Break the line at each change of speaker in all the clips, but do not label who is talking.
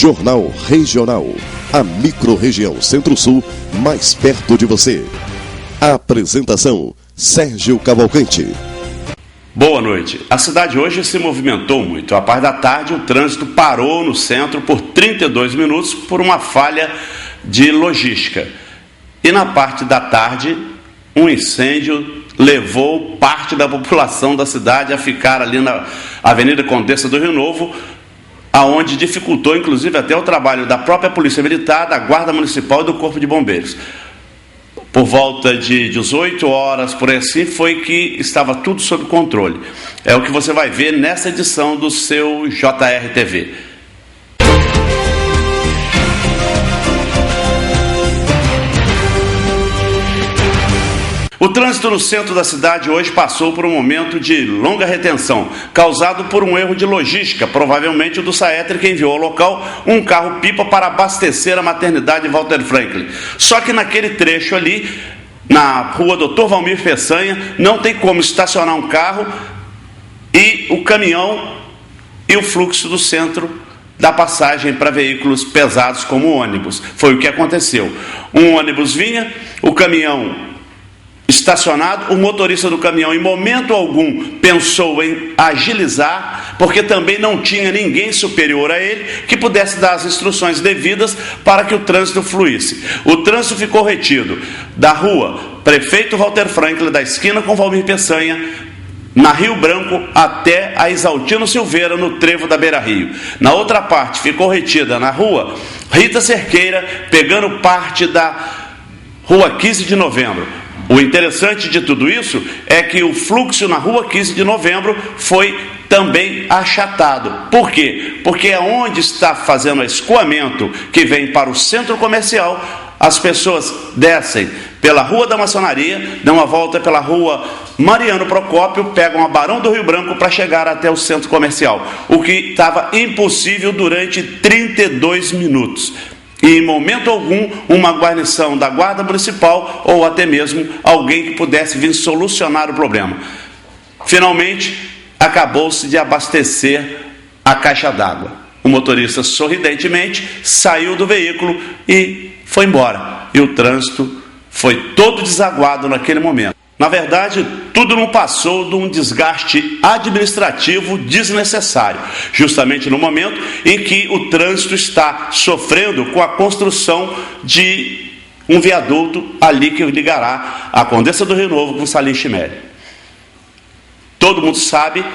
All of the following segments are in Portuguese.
Jornal Regional, a microrregião Centro-Sul, mais perto de você. Apresentação, Sérgio Cavalcante.
Boa noite. A cidade hoje se movimentou muito. À parte da tarde, o trânsito parou no centro por 32 minutos por uma falha de logística. E na parte da tarde, um incêndio levou parte da população da cidade a ficar ali na Avenida Condessa do Rio Novo, aonde dificultou, inclusive, até o trabalho da própria Polícia Militar, da Guarda Municipal e do Corpo de Bombeiros. Por volta de 18 horas, por assim, foi que estava tudo sob controle. É o que você vai ver nessa edição do seu JR-TV. O trânsito no centro da cidade hoje passou por um momento de longa retenção, causado por um erro de logística, provavelmente o do Saetri, que enviou ao local um carro-pipa para abastecer a maternidade Walter Franklin. Só que naquele trecho ali, na rua Dr. Valmir Peçanha, não tem como estacionar um carro e o caminhão e o fluxo do centro da passagem para veículos pesados como o ônibus. Foi o que aconteceu. Um ônibus vinha, o caminhão estacionado, o motorista do caminhão em momento algum pensou em agilizar, porque também não tinha ninguém superior a ele que pudesse dar as instruções devidas para que o trânsito fluísse. O trânsito ficou retido da rua Prefeito Walter Franklin, da esquina com Valmir Peçanha, na Rio Branco até a Isaltino Silveira, no trevo da Beira Rio. Na outra parte ficou retida na rua Rita Cerqueira, pegando parte da rua 15 de novembro. O interessante de tudo isso é que o fluxo na rua 15 de novembro foi também achatado. Por quê? Porque é onde está fazendo o escoamento que vem para o centro comercial, as pessoas descem pela Rua da Maçonaria, dão uma volta pela Rua Mariano Procópio, pegam a Barão do Rio Branco para chegar até o centro comercial, o que estava impossível durante 32 minutos. E em momento algum, uma guarnição da Guarda Municipal ou até mesmo alguém que pudesse vir solucionar o problema. Finalmente, acabou-se de abastecer a caixa d'água. O motorista sorridentemente saiu do veículo e foi embora. E o trânsito foi todo desaguado naquele momento. Na verdade, tudo não passou de um desgaste administrativo desnecessário, justamente no momento em que o trânsito está sofrendo com a construção de um viaduto ali que ligará a Condessa do Rio Novo com Salim Chimeri. Todo mundo sabe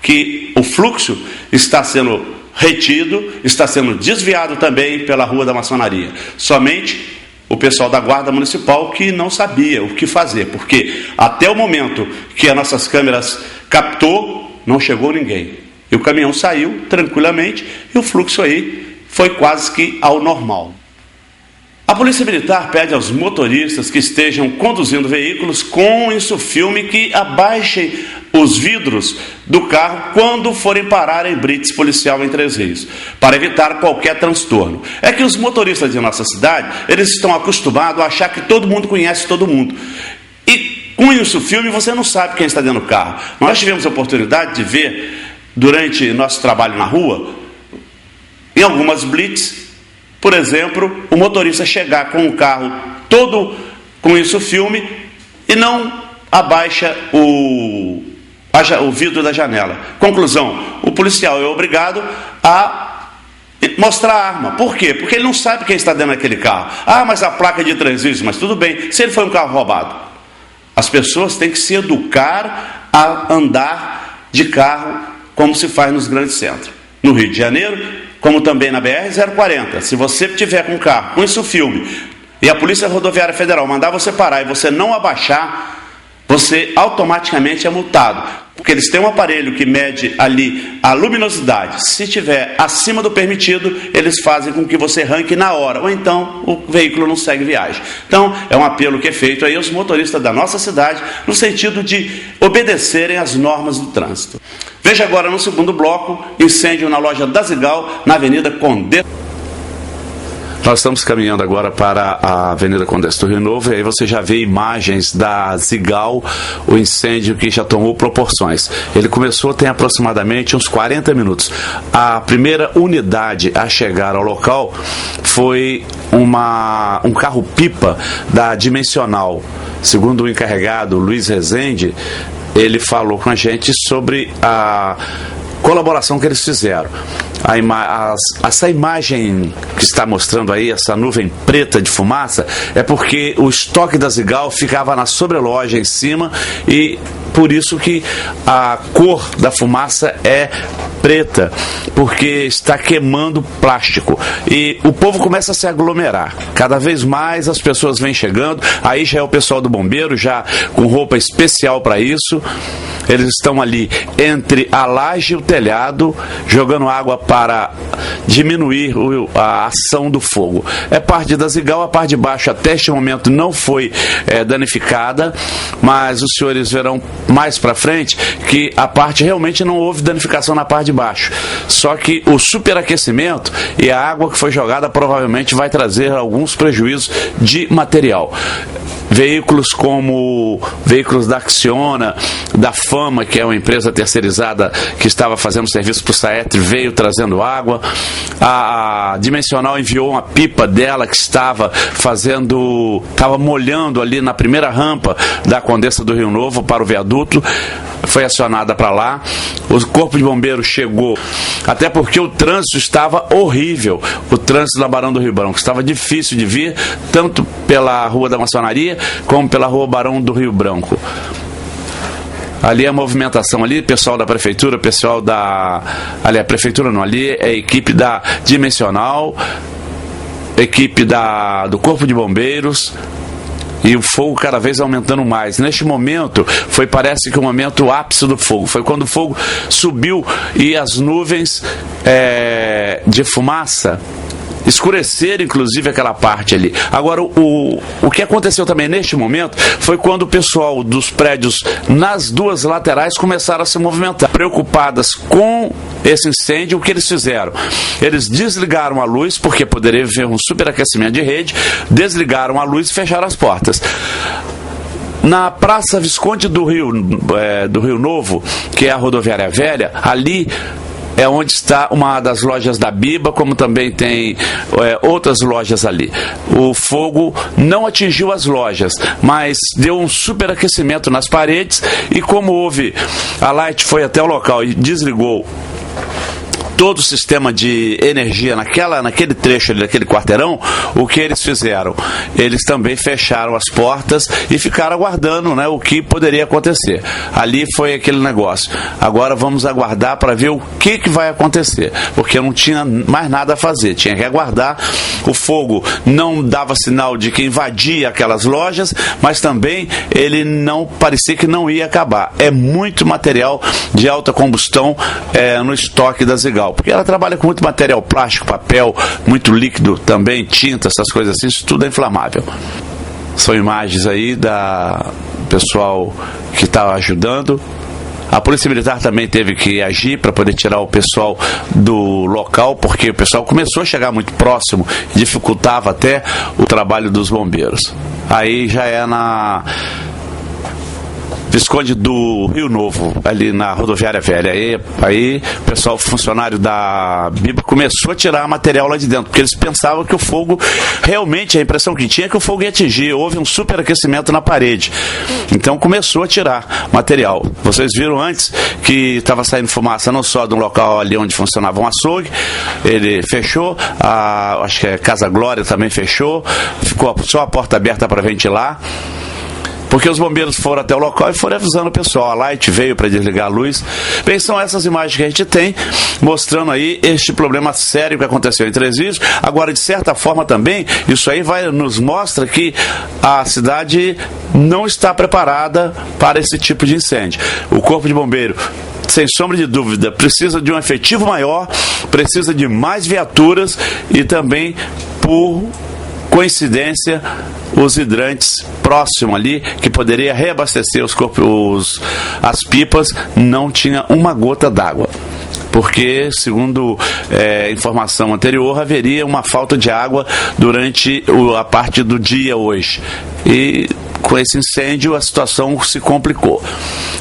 que o fluxo está sendo retido, está sendo desviado também pela Rua da Maçonaria. Somente o pessoal da Guarda Municipal que não sabia o que fazer, porque até o momento que as nossas câmeras captou, não chegou ninguém. E o caminhão saiu tranquilamente e o fluxo aí foi quase que ao normal. A Polícia Militar pede aos motoristas que estejam conduzindo veículos com insufilme que abaixem os vidros do carro quando forem parar em blitz policial em Três Rios, para evitar qualquer transtorno. É que os motoristas de nossa cidade, eles estão acostumados a achar que todo mundo conhece todo mundo. E com insufilme você não sabe quem está dentro do carro. Nós tivemos a oportunidade de ver, durante nosso trabalho na rua, em algumas blitz, por exemplo, o motorista chegar com o carro todo com insufilme e não abaixa o vidro da janela. Conclusão, o policial é obrigado a mostrar a arma. Por quê? Porque ele não sabe quem está dentro daquele carro. Ah, mas a placa é de trânsito, mas tudo bem, se ele foi um carro roubado. As pessoas têm que se educar a andar de carro como se faz nos grandes centros. No Rio de Janeiro, como também na BR-040, se você tiver com um carro com insufilme e a Polícia Rodoviária Federal mandar você parar e você não abaixar, você automaticamente é multado, porque eles têm um aparelho que mede ali a luminosidade. Se estiver acima do permitido, eles fazem com que você arranque na hora, ou então o veículo não segue viagem. Então, é um apelo que é feito aí aos motoristas da nossa cidade, no sentido de obedecerem às normas do trânsito. Veja agora no segundo bloco, incêndio na loja da Zigal, na Avenida Condessa. Nós estamos caminhando agora para a Avenida Condessa do Rio Novo, e aí você já vê imagens da Zigal, o incêndio que já tomou proporções. Ele começou tem aproximadamente uns 40 minutos. A primeira unidade a chegar ao local foi um carro-pipa da Dimensional. Segundo o encarregado, Luiz Rezende, ele falou com a gente sobre a colaboração que eles fizeram. Essa imagem que está mostrando aí, essa nuvem preta de fumaça, é porque o estoque da Zigal ficava na sobreloja em cima, e por isso que a cor da fumaça é preta, porque está queimando plástico. E o povo começa a se aglomerar. Cada vez mais as pessoas vêm chegando. Aí já é o pessoal do bombeiro, já com roupa especial para isso. Eles estão ali entre a laje e o telhado, jogando água para diminuir a ação do fogo. É parte da Zigal, a parte de baixo até este momento não foi danificada, mas os senhores verão mais para frente que a parte realmente não houve danificação na parte de baixo. Só que o superaquecimento e a água que foi jogada provavelmente vai trazer alguns prejuízos de material. Veículos como veículos da Acciona, da Fama, que é uma empresa terceirizada que estava fazendo serviço para o Saetri, veio trazendo água. A Dimensional enviou uma pipa dela que estava molhando ali na primeira rampa da Condessa do Rio Novo para o viaduto. Foi acionada para lá. O Corpo de Bombeiros chegou, até porque o trânsito estava horrível. O trânsito da Barão do Rio Branco estava difícil de vir, tanto pela Rua da Maçonaria como pela Rua Barão do Rio Branco. Ali a movimentação, ali pessoal da prefeitura, pessoal da... Ali a prefeitura não, ali é a equipe da Dimensional, equipe do Corpo de Bombeiros, e o fogo cada vez aumentando mais. Neste momento, parece que o momento ápice do fogo. Foi quando o fogo subiu e as nuvens de fumaça escureceram, inclusive, aquela parte ali. Agora, o que aconteceu também neste momento foi quando o pessoal dos prédios nas duas laterais começaram a se movimentar. Preocupadas com esse incêndio, o que eles fizeram? Eles desligaram a luz, porque poderia haver um superaquecimento de rede, desligaram a luz e fecharam as portas. Na Praça Visconde do Rio Novo, que é a rodoviária velha, ali é onde está uma das lojas da Biba, como também tem outras lojas ali. O fogo não atingiu as lojas, mas deu um superaquecimento nas paredes, e como houve, a Light foi até o local e desligou todo o sistema de energia naquele trecho ali, naquele quarteirão. O que eles fizeram? Eles também fecharam as portas e ficaram aguardando, o que poderia acontecer. Ali foi aquele negócio. Agora vamos aguardar para ver o que vai acontecer, porque não tinha mais nada a fazer, tinha que aguardar. O fogo não dava sinal de que invadia aquelas lojas, mas também ele não parecia que não ia acabar. É muito material de alta combustão no estoque da Zigal, porque ela trabalha com muito material plástico, papel, muito líquido também, tinta, essas coisas assim, isso tudo é inflamável. São imagens aí da pessoal que está ajudando. A Polícia Militar também teve que agir para poder tirar o pessoal do local, porque o pessoal começou a chegar muito próximo e dificultava até o trabalho dos bombeiros. Aí já é na Visconde do Rio Novo, ali na rodoviária velha. Aí o pessoal, funcionário da Biba, começou a tirar material lá de dentro, porque eles pensavam que o fogo, realmente a impressão que tinha é que o fogo ia atingir. Houve um superaquecimento na parede, então começou a tirar material. Vocês viram antes que estava saindo fumaça não só do local ali onde funcionava um açougue, ele fechou, acho que a Casa Glória também fechou, ficou só a porta aberta para ventilar, porque os bombeiros foram até o local e foram avisando o pessoal. A Light veio para desligar a luz. Bem, são essas imagens que a gente tem, mostrando aí este problema sério que aconteceu em Três Rios. Agora, de certa forma também, isso aí nos mostra que a cidade não está preparada para esse tipo de incêndio. O Corpo de Bombeiro, sem sombra de dúvida, precisa de um efetivo maior, precisa de mais viaturas e também, por coincidência, os hidrantes próximo ali, que poderia reabastecer as pipas, não tinha uma gota d'água. porque, segundo informação anterior, haveria uma falta de água durante a parte do dia hoje. E com esse incêndio a situação se complicou.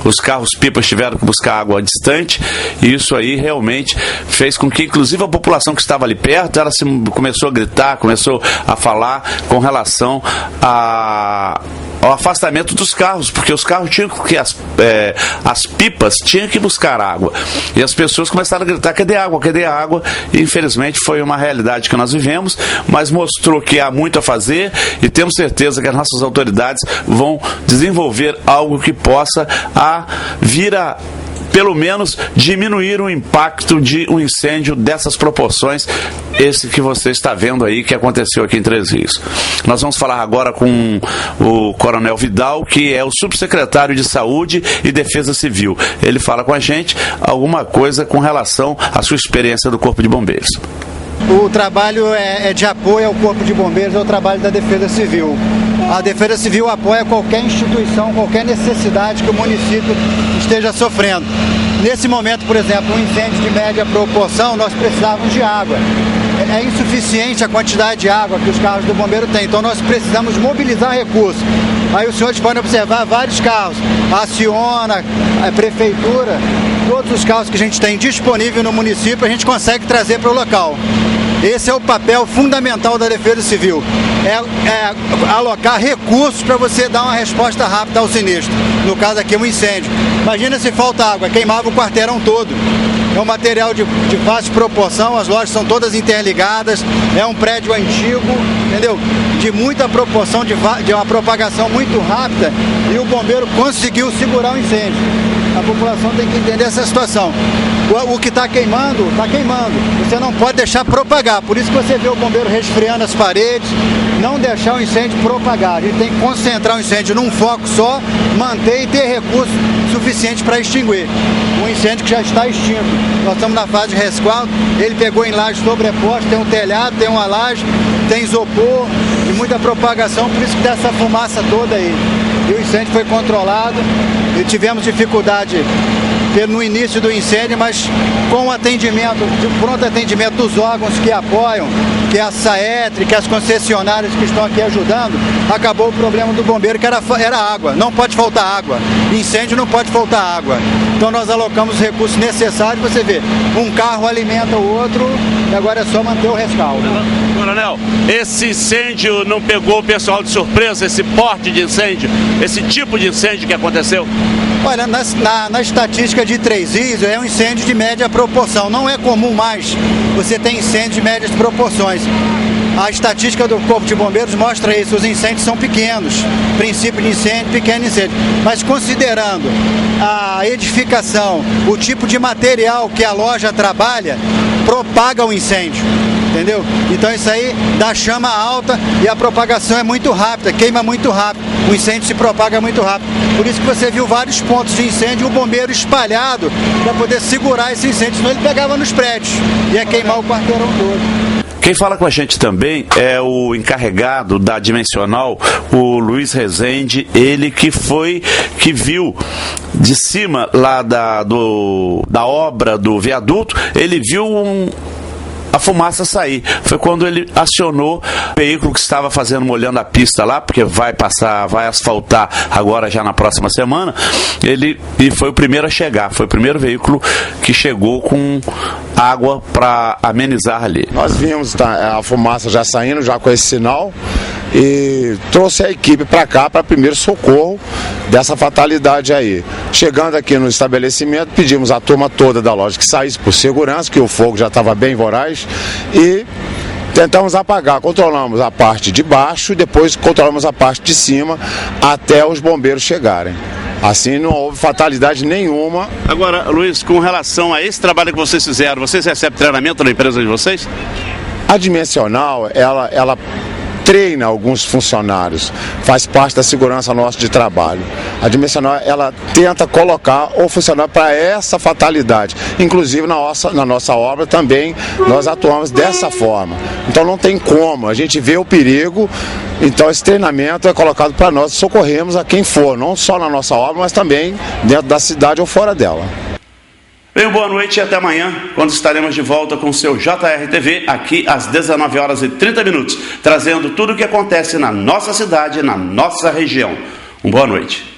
Os carros-pipas tiveram que buscar água distante, e isso aí realmente fez com que, inclusive, a população que estava ali perto, ela começou a gritar, começou a falar com relação ao afastamento dos carros, porque os carros tinham que, as pipas tinham que buscar água, e as pessoas começaram a gritar: cadê água, cadê a água? E infelizmente foi uma realidade que nós vivemos, mas mostrou que há muito a fazer, e temos certeza que as nossas autoridades vão desenvolver algo que possa vir a pelo menos diminuir o impacto de um incêndio dessas proporções, esse que você está vendo aí, que aconteceu aqui em Três Rios. Nós vamos falar agora com o Coronel Vidal, que é o subsecretário de Saúde e Defesa Civil. Ele fala com a gente alguma coisa com relação à sua experiência do Corpo de Bombeiros.
O trabalho é de apoio ao Corpo de Bombeiros, é o trabalho da Defesa Civil. A Defesa Civil apoia qualquer instituição, qualquer necessidade que o município esteja sofrendo. Nesse momento, por exemplo, um incêndio de média proporção, nós precisávamos de água. É insuficiente a quantidade de água que os carros do bombeiro têm, então nós precisamos mobilizar recursos. Aí os senhores podem observar vários carros, a Aciona, a Prefeitura, todos os carros que a gente tem disponível no município, a gente consegue trazer para o local. Esse é o papel fundamental da Defesa Civil, é alocar recursos para você dar uma resposta rápida ao sinistro. No caso aqui, um incêndio. Imagina se falta água, queimava o quarteirão todo. É um material de fácil proporção, as lojas são todas interligadas, é um prédio antigo, entendeu? De muita proporção, de uma propagação muito rápida, e o bombeiro conseguiu segurar o incêndio. A população tem que entender essa situação. O que está queimando, você não pode deixar propagar, por isso que você vê o bombeiro resfriando as paredes, não deixar o incêndio propagar. Ele tem que concentrar o incêndio num foco só, manter e ter recurso suficiente para extinguir um incêndio que já está extinto. Nós estamos na fase de resguardo, ele pegou em laje sobreposta, tem um telhado, tem uma laje, tem isopor e muita propagação, por isso que dá essa fumaça toda aí. E o incêndio foi controlado, e tivemos dificuldade no início do incêndio, mas com o atendimento, de pronto atendimento dos órgãos que apoiam, que é a Saetri, que é as concessionárias que estão aqui ajudando, acabou o problema do bombeiro, que era água. Não pode faltar água. Incêndio não pode faltar água. Então nós alocamos os recursos necessários, você vê, um carro alimenta o outro, e agora é só manter o rescaldo.
Coronel, esse incêndio não pegou o pessoal de surpresa, esse porte de incêndio, esse tipo de incêndio que aconteceu?
Olha, na estatística de Três Rios, é um incêndio de média proporção. Não é comum mais você ter incêndio de médias proporções. A estatística do Corpo de Bombeiros mostra isso, os incêndios são pequenos, princípio de incêndio, pequeno incêndio. Mas considerando a edificação, o tipo de material que a loja trabalha, propaga o incêndio. Entendeu? Então isso aí dá chama alta e a propagação é muito rápida, queima muito rápido, o incêndio se propaga muito rápido. Por isso que você viu vários pontos de incêndio e o bombeiro espalhado para poder segurar esse incêndio, senão ele pegava nos prédios e ia queimar o quarteirão todo.
Quem fala com a gente também é o encarregado da Dimensional, o Luiz Rezende, ele que viu de cima lá da obra do viaduto, ele viu a fumaça sair. Foi quando ele acionou o veículo que estava molhando a pista lá, porque vai asfaltar agora já na próxima semana. E foi o primeiro a chegar, foi o primeiro veículo que chegou com água para amenizar ali.
Nós vimos a fumaça já saindo, já com esse sinal, e trouxe a equipe para cá para primeiro socorro dessa fatalidade aí. Chegando aqui no estabelecimento, pedimos à turma toda da loja que saísse por segurança, que o fogo já estava bem voraz, e tentamos apagar, controlamos a parte de baixo e depois controlamos a parte de cima até os bombeiros chegarem. Assim não houve fatalidade nenhuma.
Agora, Luiz, com relação a esse trabalho que vocês fizeram, vocês recebem treinamento na empresa de vocês?
A Dimensional, ela treina alguns funcionários, faz parte da segurança nossa de trabalho. A Dimensional, ela tenta colocar o funcionário para essa fatalidade. Inclusive na nossa obra também nós atuamos dessa forma. Então não tem como, a gente vê o perigo, então esse treinamento é colocado para nós socorrermos a quem for, não só na nossa obra, mas também dentro da cidade ou fora dela.
Tenham boa noite e até amanhã, quando estaremos de volta com o seu JR TV, aqui às 19h30, trazendo tudo o que acontece na nossa cidade, na nossa região. Boa noite.